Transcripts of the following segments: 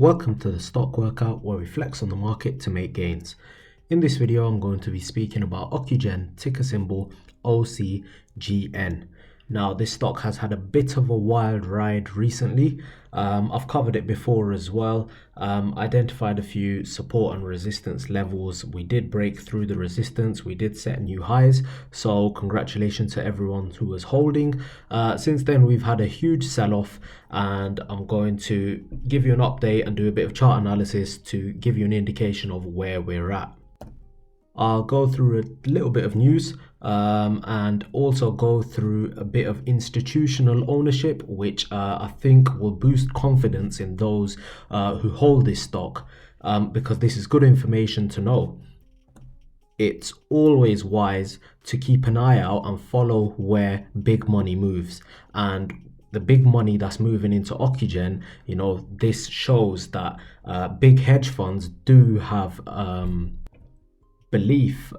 Welcome to the stock workout where we flex on the market to make gains. In this video, I'm going to be speaking about Ocugen, ticker symbol OCGN. Now, this stock has had a bit of a wild ride recently. I've covered it before as well. Identified a few support and resistance levels. We did break through the resistance. We did set new highs. So congratulations to everyone who was holding. Since then, we've had a huge sell-off, and I'm going to give you an update and do a bit of chart analysis to give you an indication of where we're at. I'll go through a little bit of news and also go through a bit of institutional ownership, which I think will boost confidence in those who hold this stock, because this is good information to know. It's always wise to keep an eye out and follow where big money moves. And the big money that's moving into Ocugen, this shows that big hedge funds do have belief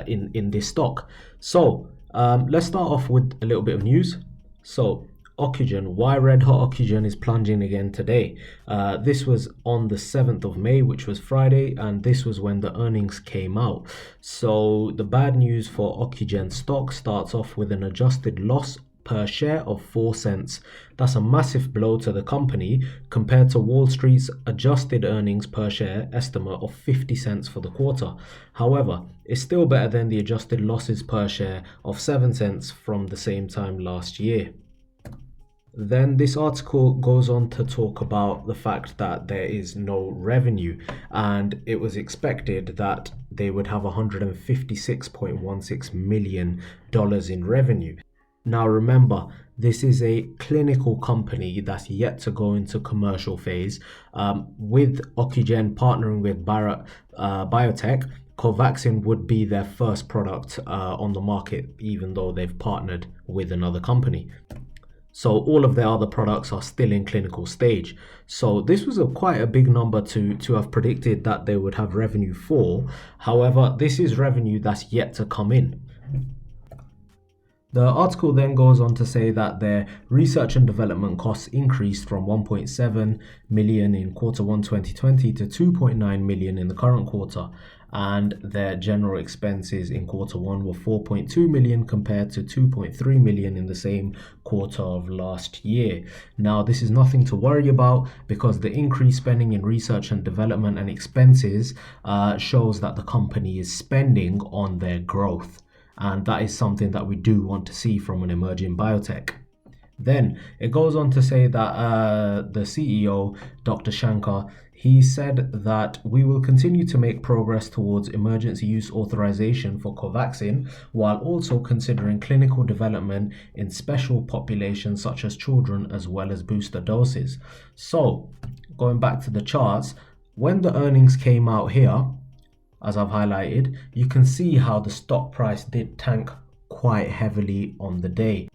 in this stock. So let's start off with a little bit of news. So Ocugen, why red hot Ocugen is plunging again today? This was on the 7th of May, which was Friday, and this was when the earnings came out. So the bad news for Ocugen stock starts off with an adjusted loss per share of 4 cents. That's a massive blow to the company compared to Wall Street's adjusted earnings per share estimate of 50 cents for the quarter. However, it's still better than the adjusted losses per share of 7 cents from the same time last year. Then this article goes on to talk about the fact that there is no revenue, and it was expected that they would have $156.16 million in revenue. Now remember, this is a clinical company that's yet to go into commercial phase. With Ocugen partnering with biotech, COVAXIN would be their first product on the market, even though they've partnered with another company. So all of their other products are still in clinical stage. So this was quite a big number to have predicted that they would have revenue for. However, this is revenue that's yet to come in. The article then goes on to say that their research and development costs increased from 1.7 million in quarter 1 2020 to 2.9 million in the current quarter, and their general expenses in quarter 1 were 4.2 million compared to 2.3 million in the same quarter of last year. Now, this is nothing to worry about because the increased spending in research and development and expenses shows that the company is spending on their growth. And that is something that we do want to see from an emerging biotech. Then it goes on to say that the CEO, Dr. Shankar, he said that we will continue to make progress towards emergency use authorization for COVAXIN while also considering clinical development in special populations such as children as well as booster doses. So going back to the charts, when the earnings came out here, as I've highlighted, you can see how the stock price did tank quite heavily on the day.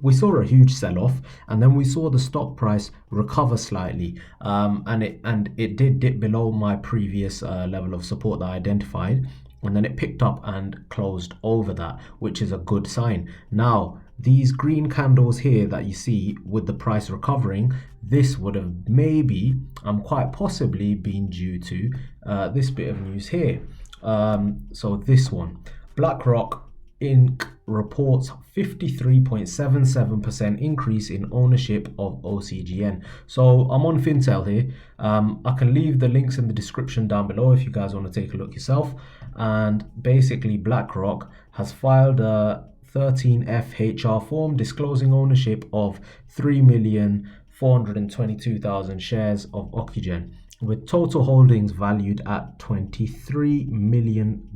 We saw a huge sell-off, and then we saw the stock price recover slightly, and it did dip below my previous level of support that I identified, and then it picked up and closed over that, which is a good sign. Now, these green candles here that you see with the price recovering, this would have maybe quite possibly been due to this bit of news here. So this one, BlackRock Inc. reports 53.77% increase in ownership of OCGN. So I'm on Fintel here. I can leave the links in the description down below if you guys want to take a look yourself. And basically BlackRock has filed a 13F HR form disclosing ownership of 3,422,000 shares of Ocugen, with total holdings valued at $23 million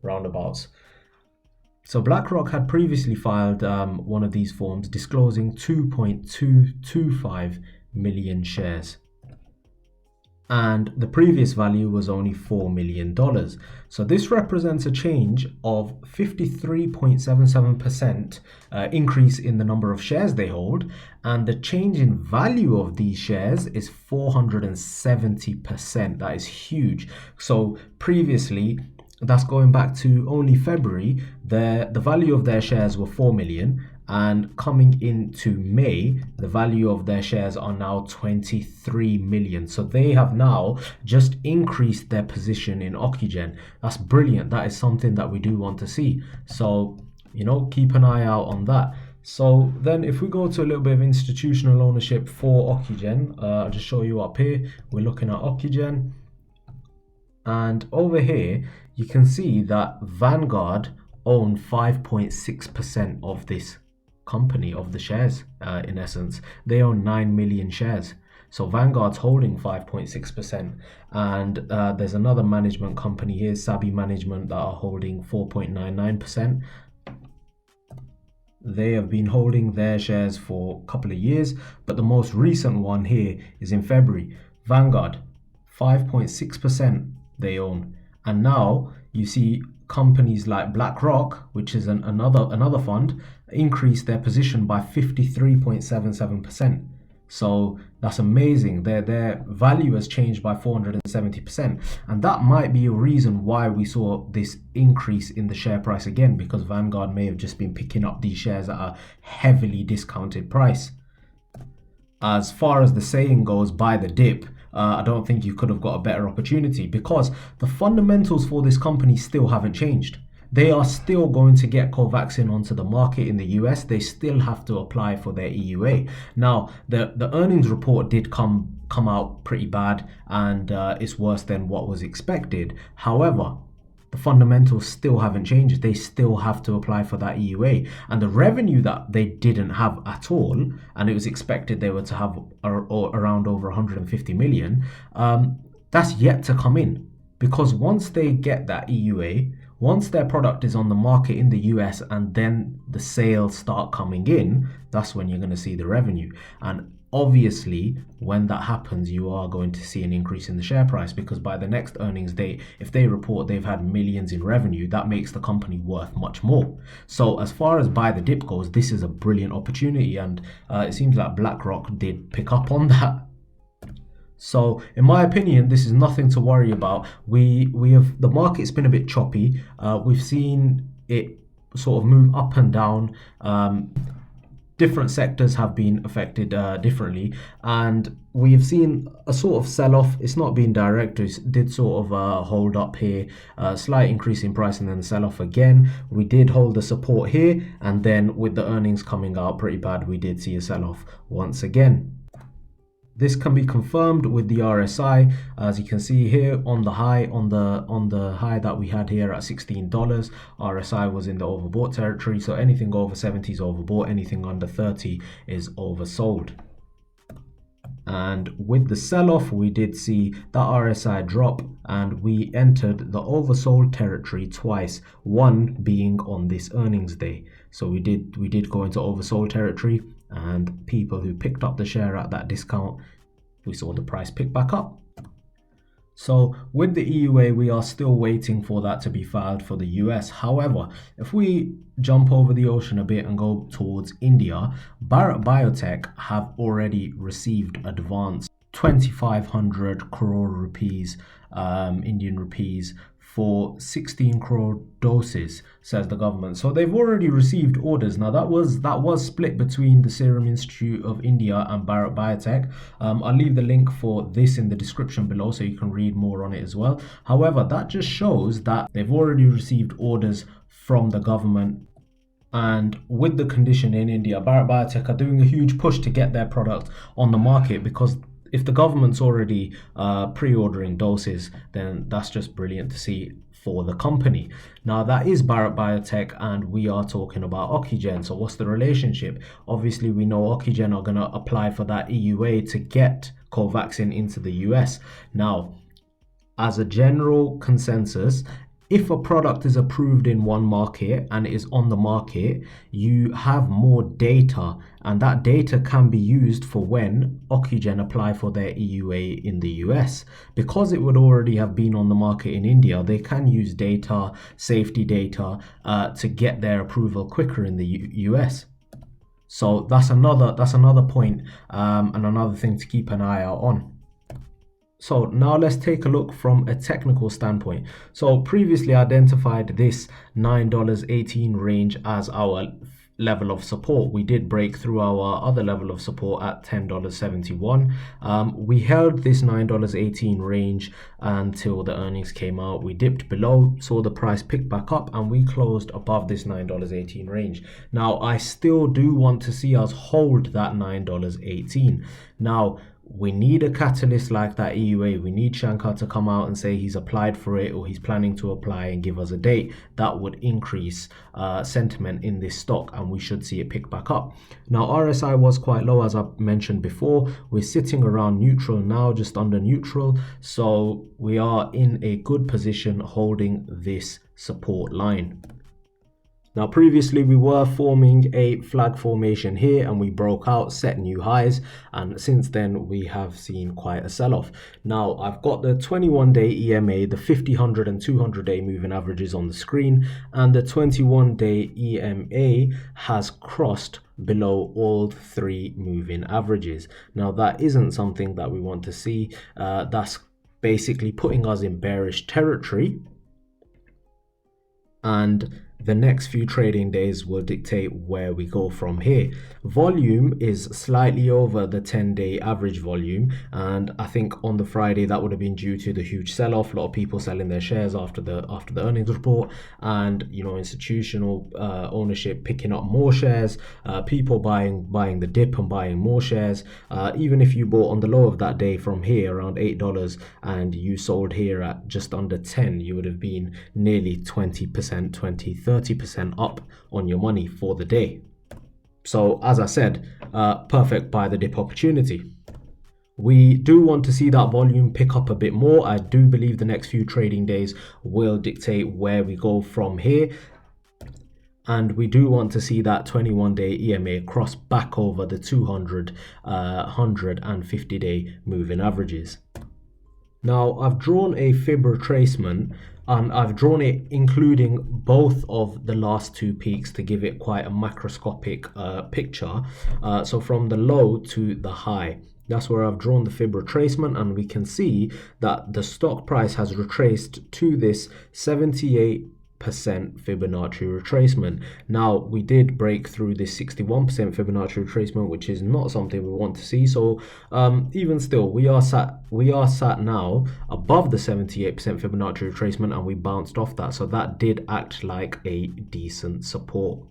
roundabouts. So BlackRock had previously filed one of these forms disclosing 2.225 million shares. And the previous value was only $4 million. So this represents a change of 53.77% increase in the number of shares they hold, and the change in value of these shares is 470%. That is huge. So previously, that's going back to only February, the value of their shares were 4 million, And coming into May, the value of their shares are now 23 million. So they have now just increased their position in Ocugen. That's brilliant. That is something that we do want to see. So, you know, keep an eye out on that. So then if we go to a little bit of institutional ownership for Ocugen, I'll just show you up here. We're looking at Ocugen. And over here, you can see that Vanguard own 5.6% of this company, of the shares. In essence, they own 9 million shares. So Vanguard's holding 5.6%, and there's another management company here, Sabi Management, that are holding 4.99%. They have been holding their shares for a couple of years, but the most recent one here is in February. Vanguard, 5.6% they own, and now you see companies like BlackRock, which is another fund, increased their position by 53.77%. So that's amazing. Their value has changed by 470%. And that might be a reason why we saw this increase in the share price again, because Vanguard may have just been picking up these shares at a heavily discounted price. As far as the saying goes, buy the dip. I don't think you could have got a better opportunity, because the fundamentals for this company still haven't changed. They are still going to get COVAXIN onto the market in the US. They still have to apply for their EUA. Now, the earnings report did come out pretty bad, and it's worse than what was expected. However, the fundamentals still haven't changed. They still have to apply for that EUA. And the revenue that they didn't have at all, and it was expected they were to have around over 150 million, that's yet to come in. Because once they get that EUA, once their product is on the market in the US and then the sales start coming in, that's when you're going to see the revenue. And obviously, when that happens, you are going to see an increase in the share price, because by the next earnings day, if they report they've had millions in revenue, that makes the company worth much more. So as far as buy the dip goes, this is a brilliant opportunity, and it seems like BlackRock did pick up on that. So in my opinion, this is nothing to worry about. The market's been a bit choppy. We've seen it sort of move up and down. Different sectors have been affected differently, and we have seen a sort of sell-off. It's not been direct. It did sort of hold up here, slight increase in price and then sell-off again. We did hold the support here, and then with the earnings coming out pretty bad, we did see a sell-off once again. This can be confirmed with the RSI, as you can see here on the high, on the high that we had here at $16. RSI was in the overbought territory, so anything over 70 is overbought, anything under 30 is oversold. And with the sell-off, we did see that RSI drop, and we entered the oversold territory twice, one being on this earnings day. So we did go into oversold territory, and people who picked up the share at that discount, we saw the price pick back up. So with the EUA, we are still waiting for that to be filed for the US. However, if we jump over the ocean a bit and go towards India, Bharat Biotech have already received advance 2,500 crore rupees, Indian rupees, for 16 crore doses, says the government. So they've already received orders. Now that was split between the Serum Institute of India and Bharat Biotech. I'll leave the link for this in the description below so you can read more on it as well. However, that just shows that they've already received orders from the government. And with the condition in India, Bharat Biotech are doing a huge push to get their product on the market, because if the government's already pre-ordering doses, then that's just brilliant to see for the company. Now that is Bharat Biotech, and we are talking about Ocugen. So what's the relationship? Obviously, we know Ocugen are going to apply for that EUA to get COVAXIN into the US. Now, as a general consensus, if a product is approved in one market and is on the market, you have more data, and that data can be used for when Ocugen apply for their EUA in the US. Because it would already have been on the market in India, they can use data, safety data, to get their approval quicker in the US. So that's another point, and another thing to keep an eye out on. So now let's take a look from a technical standpoint. So previously identified this $9.18 range as our level of support. We did break through our other level of support at $10.71. We held this $9.18 range until the earnings came out. We dipped below, saw the price pick back up, and we closed above this $9.18 range. Now, I still do want to see us hold that $9.18. Now, we need a catalyst like that EUA. We need Shankar to come out and say he's applied for it or he's planning to apply and give us a date. That would increase sentiment in this stock, and we should see it pick back up. Now, RSI was quite low, as I mentioned before. We're sitting around neutral now, just under neutral. So we are in a good position holding this support line. Now, previously we were forming a flag formation here and we broke out, set new highs, and since then we have seen quite a sell-off. Now, I've got the 21-day EMA, the 50, 100 and 200-day moving averages on the screen, and the 21-day EMA has crossed below all three moving averages. Now, that isn't something that we want to see. That's basically putting us in bearish territory, and the next few trading days will dictate where we go from here. Volume is slightly over the 10-day average volume, and I think on the Friday that would have been due to the huge sell-off. A lot of people selling their shares after the earnings report, and institutional ownership picking up more shares, people buying the dip and buying more shares. Even if you bought on the low of that day from here around $8 and you sold here at just under 10, you would have been nearly 20%, 30% up on your money for the day. So as I said, perfect buy the dip opportunity. We do want to see that volume pick up a bit more. I do believe the next few trading days will dictate where we go from here. And we do want to see that 21-day EMA cross back over the 200, 100 and 50-day moving averages. Now, I've drawn a fib retracement, and I've drawn it including both of the last two peaks to give it quite a macroscopic picture. So from the low to the high, that's where I've drawn the fib retracement, and we can see that the stock price has retraced to this 78% Fibonacci retracement. Now, we did break through this 61% Fibonacci retracement, which is not something we want to see. So even still, we are sat now above the 78% Fibonacci retracement, and we bounced off that. So that did act like a decent support.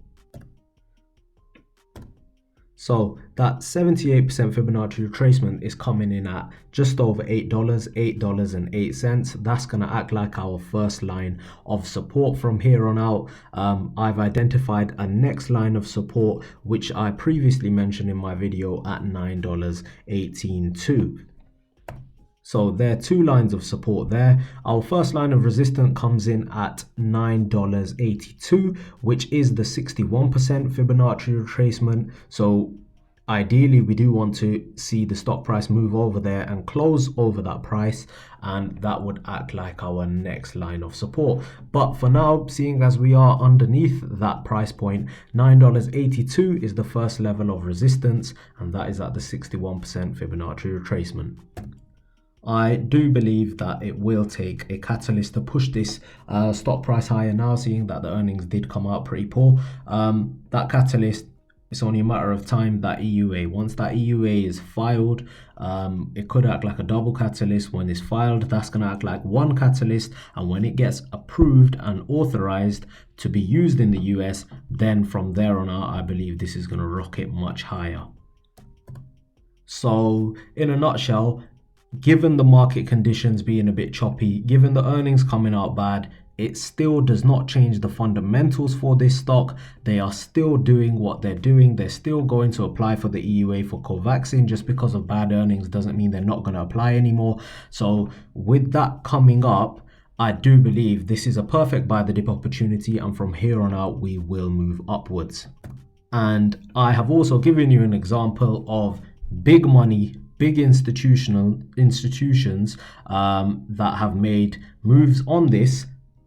So that 78% Fibonacci retracement is coming in at just over $8, $8.08. That's going to act like our first line of support from here on out. I've identified a next line of support, which I previously mentioned in my video at $9.18 So there are two lines of support there. Our first line of resistance comes in at $9.82, which is the 61% Fibonacci retracement. So ideally, we do want to see the stock price move over there and close over that price, and that would act like our next line of support. But for now, seeing as we are underneath that price point, $9.82 is the first level of resistance, and that is at the 61% Fibonacci retracement. I do believe that it will take a catalyst to push this stock price higher now, seeing that the earnings did come out pretty poor. That catalyst, it's only a matter of time. That EUA, once that EUA is filed, it could act like a double catalyst. When it's filed, that's going to act like one catalyst, and when it gets approved and authorized to be used in the US, then from there on out, I believe this is going to rocket much higher. So in a nutshell, given the market conditions being a bit choppy, given the earnings coming out bad, it still does not change the fundamentals for this stock. They are still doing what they're doing. They're still going to apply for the EUA for COVAXIN. Just because of bad earnings doesn't mean they're not going to apply anymore. So with that coming up, I do believe this is a perfect buy the dip opportunity, and from here on out, we will move upwards. And I have also given you an example of big money, big institutions that have made moves on this.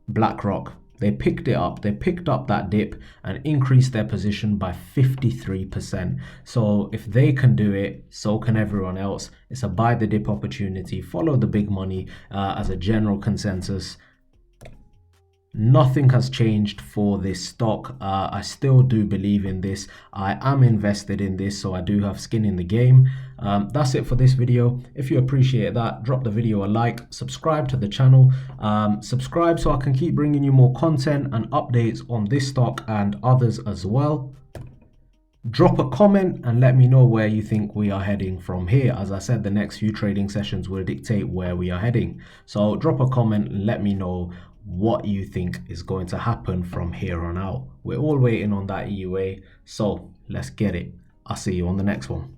BlackRock, they picked it up. They picked up that dip and increased their position by 53%. So if they can do it, so can everyone else. It's a buy the dip opportunity. Follow the big money as a general consensus. Nothing has changed for this stock. I still do believe in this. I am invested in this, so I do have skin in the game. That's it for this video. If you appreciate that, drop the video a like, subscribe to the channel, subscribe so I can keep bringing you more content and updates on this stock and others as well. Drop a comment and let me know where you think we are heading from here. As I said, the next few trading sessions will dictate where we are heading. So drop a comment and let me know what you think is going to happen from here on out. We're all waiting on that EUA, so let's get it. I'll see you on the next one.